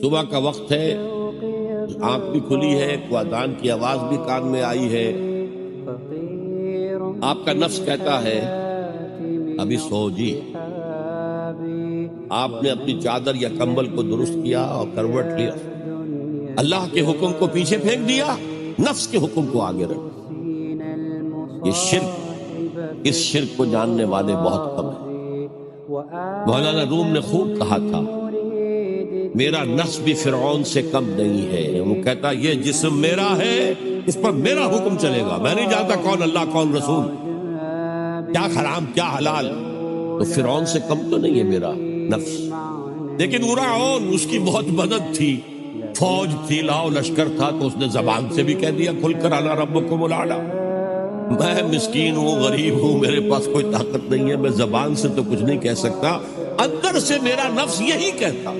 صبح کا وقت ہے، آنکھ بھی کھلی ہے، کو اذان کی آواز بھی کان میں آئی ہے، آپ کا نفس کہتا ہے ابھی سو جی۔ آپ نے اپنی چادر یا کمبل کو درست کیا اور کروٹ لیا، اللہ کے حکم کو پیچھے پھینک دیا، نفس کے حکم کو آگے رکھ۔ یہ شرک، اس شرک کو جاننے والے بہت کم ہیں۔ مولانا روم نے خوب کہا تھا میرا نفس بھی فرعون سے کم نہیں ہے۔ وہ کہتا یہ جسم میرا ہے، اس پر میرا حکم چلے گا، میں نہیں جانتا کون اللہ کون رسول، کیا حرام کیا حلال۔ تو فرعون سے کم تو نہیں ہے میرا نفس، لیکن فرعون اس کی بہت مدد تھی، فوج تھی، لاؤ لشکر تھا، تو اس نے زبان سے بھی کہہ دیا کھل کر انا ربکم الاعلی۔ میں مسکین ہوں، غریب ہوں، میرے پاس کوئی طاقت نہیں ہے، میں زبان سے تو کچھ نہیں کہہ سکتا، اندر سے میرا نفس یہی کہتا۔